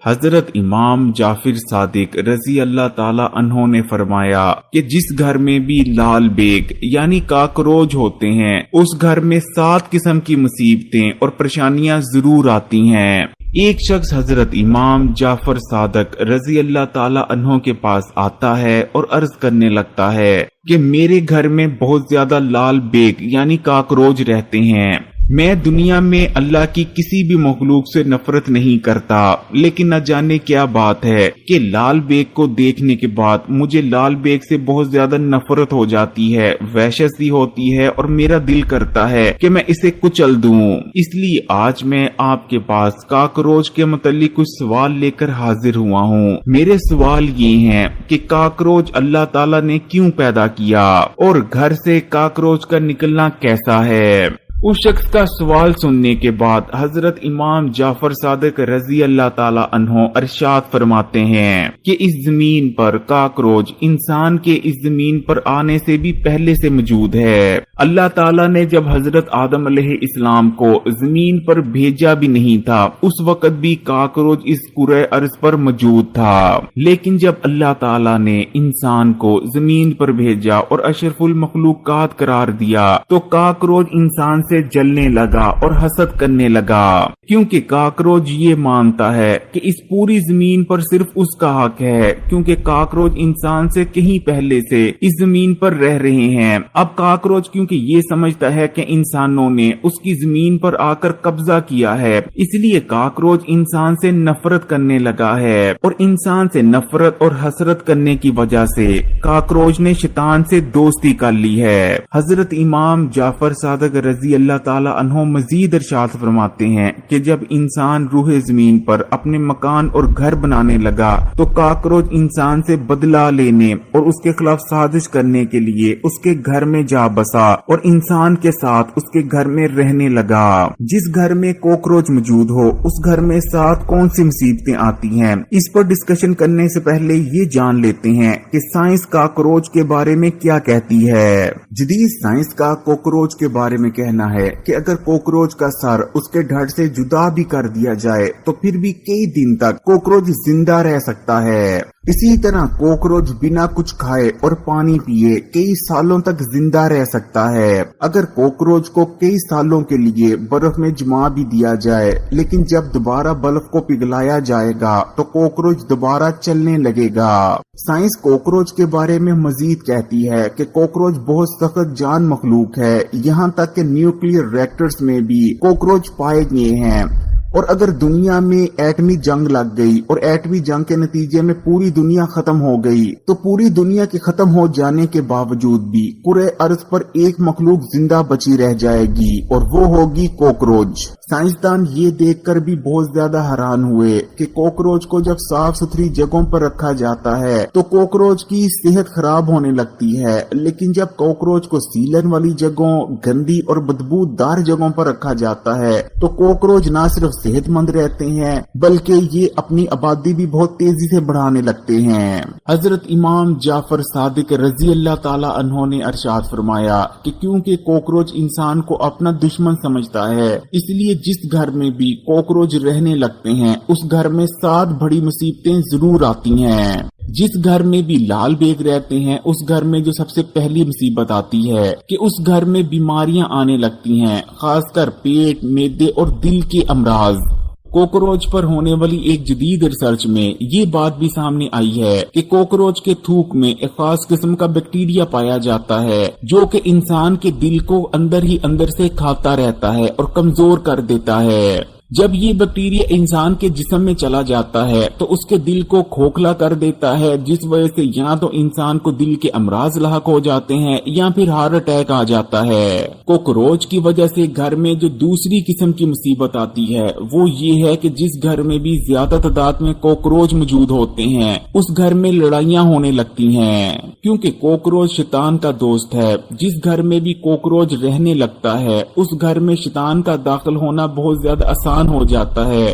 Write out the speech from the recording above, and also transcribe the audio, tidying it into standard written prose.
حضرت امام جعفر صادق رضی اللہ تعالی عنہ نے فرمایا کہ جس گھر میں بھی لال بیگ یعنی کاکروچ ہوتے ہیں اس گھر میں 7 قسم کی مصیبتیں اور پریشانیاں ضرور آتی ہیں۔ ایک شخص حضرت امام جعفر صادق رضی اللہ تعالی عنہ کے پاس آتا ہے اور عرض کرنے لگتا ہے کہ میرے گھر میں بہت زیادہ لال بیگ یعنی کاکروچ رہتے ہیں۔ میں دنیا میں اللہ کی کسی بھی مخلوق سے نفرت نہیں کرتا، لیکن نہ جانے کیا بات ہے کہ لال بیگ کو دیکھنے کے بعد مجھے لال بیگ سے بہت زیادہ نفرت ہو جاتی ہے، وحشت سی ہوتی ہے اور میرا دل کرتا ہے کہ میں اسے کچل دوں۔ اس لیے آج میں آپ کے پاس کاکروچ کے متعلق کچھ سوال لے کر حاضر ہوا ہوں۔ میرے سوال یہ ہیں کہ کاکروچ اللہ تعالیٰ نے کیوں پیدا کیا اور گھر سے کاکروچ کا نکلنا کیسا ہے؟ اس شخص کا سوال سننے کے بعد حضرت امام جعفر صادق رضی اللہ تعالی عنہ ارشاد فرماتے ہیں کہ اس زمین پر کاکروچ انسان کے اس زمین پر آنے سے بھی پہلے سے موجود ہے۔ اللہ تعالیٰ نے جب حضرت آدم علیہ السلام کو زمین پر بھیجا بھی نہیں تھا اس وقت بھی کاکروچ اس کرۂ ارض پر موجود تھا، لیکن جب اللہ تعالیٰ نے انسان کو زمین پر بھیجا اور اشرف المخلوقات قرار دیا تو کاکروچ انسان سے جلنے لگا اور حسد کرنے لگا، کیونکہ کاکروچ یہ مانتا ہے کہ اس پوری زمین پر صرف اس کا حق ہے، کیونکہ کاکروچ انسان سے کہیں پہلے سے اس زمین پر رہ رہے ہیں۔ اب کاکروچ کیونکہ یہ سمجھتا ہے کہ انسانوں نے اس کی زمین پر آ کر قبضہ کیا ہے، اس لیے کاکروچ انسان سے نفرت کرنے لگا ہے، اور انسان سے نفرت اور حسرت کرنے کی وجہ سے کاکروچ نے شیطان سے دوستی کر لی ہے۔ حضرت امام جعفر صادق رضی اللہ تعالی عنہ مزید ارشاد فرماتے ہیں کہ جب انسان روح زمین پر اپنے مکان اور گھر بنانے لگا تو کاکروچ انسان سے بدلہ لینے اور اس کے خلاف سازش کرنے کے لیے اس کے گھر میں جا بسا اور انسان کے ساتھ اس کے گھر میں رہنے لگا۔ جس گھر میں کوکروچ موجود ہو اس گھر میں ساتھ کون سی مصیبتیں آتی ہیں، اس پر ڈسکشن کرنے سے پہلے یہ جان لیتے ہیں کہ سائنس کاکروچ کے بارے میں کیا کہتی ہے۔ جدید سائنس کا کوکروچ کے بارے میں کہنا ہے کہ اگر کوکروچ کا سر اس کے دھڑ سے جدا بھی کر دیا جائے تو پھر بھی کئی دن تک کوکروچ زندہ رہ سکتا ہے۔ اسی طرح کوکروچ بنا کچھ کھائے اور پانی پیے کئی سالوں تک زندہ رہ سکتا ہے۔ اگر کوکروچ کو کئی سالوں کے لیے برف میں جما بھی دیا جائے لیکن جب دوبارہ برف کو پگھلایا جائے گا تو کوکروچ دوبارہ چلنے لگے گا۔ سائنس کوکروچ کے بارے میں مزید کہتی ہے کہ کوکروچ بہت سخت جان مخلوق ہے، یہاں تک کہ نیوکلیئر ریکٹرز میں بھی کوکروچ پائے گئے ہیں، اور اگر دنیا میں ایٹمی جنگ لگ گئی اور ایٹمی جنگ کے نتیجے میں پوری دنیا ختم ہو گئی تو پوری دنیا کے ختم ہو جانے کے باوجود بھی کرۂ ارض پر ایک مخلوق زندہ بچی رہ جائے گی اور وہ ہوگی کوکروچ۔ سائنسدان یہ دیکھ کر بھی بہت زیادہ حیران ہوئے کہ کوکروچ کو جب صاف ستھری جگہوں پر رکھا جاتا ہے تو کوکروچ کی صحت خراب ہونے لگتی ہے، لیکن جب کوکروچ کو سیلن والی جگہوں، گندی اور بدبو دار جگہوں پر رکھا جاتا ہے تو کوکروچ نہ صرف صحت مند رہتے ہیں بلکہ یہ اپنی آبادی بھی بہت تیزی سے بڑھانے لگتے ہیں۔ حضرت امام جعفر صادق رضی اللہ تعالی عنہ نے ارشاد فرمایا کہ کیونکہ کوکروچ انسان کو اپنا دشمن سمجھتا ہے، اس لیے جس گھر میں بھی کوکروچ رہنے لگتے ہیں اس گھر میں 7 بڑی مصیبتیں ضرور آتی ہیں۔ جس گھر میں بھی لال بیگ رہتے ہیں اس گھر میں جو سب سے پہلی مصیبت آتی ہے کہ اس گھر میں بیماریاں آنے لگتی ہیں، خاص کر پیٹ، معدے اور دل کے امراض۔ کوکروچ پر ہونے والی ایک جدید ریسرچ میں یہ بات بھی سامنے آئی ہے کہ کوکروچ کے تھوک میں ایک خاص قسم کا بیکٹیریا پایا جاتا ہے جو کہ انسان کے دل کو اندر ہی اندر سے کھاتا رہتا ہے اور کمزور کر دیتا ہے۔ جب یہ بیکٹیریا انسان کے جسم میں چلا جاتا ہے تو اس کے دل کو کھوکھلا کر دیتا ہے، جس وجہ سے یا تو انسان کو دل کے امراض لاحق ہو جاتے ہیں یا پھر ہارٹ اٹیک آ جاتا ہے۔ کوکروچ کی وجہ سے گھر میں جو دوسری قسم کی مصیبت آتی ہے وہ یہ ہے کہ جس گھر میں بھی زیادہ تعداد میں کوکروچ موجود ہوتے ہیں اس گھر میں لڑائیاں ہونے لگتی ہیں، کیونکہ کوکروچ شیطان کا دوست ہے۔ جس گھر میں بھی کوکروچ رہنے لگتا ہے اس گھر میں شیطان کا داخل ہونا بہت زیادہ آسان ہو جاتا ہے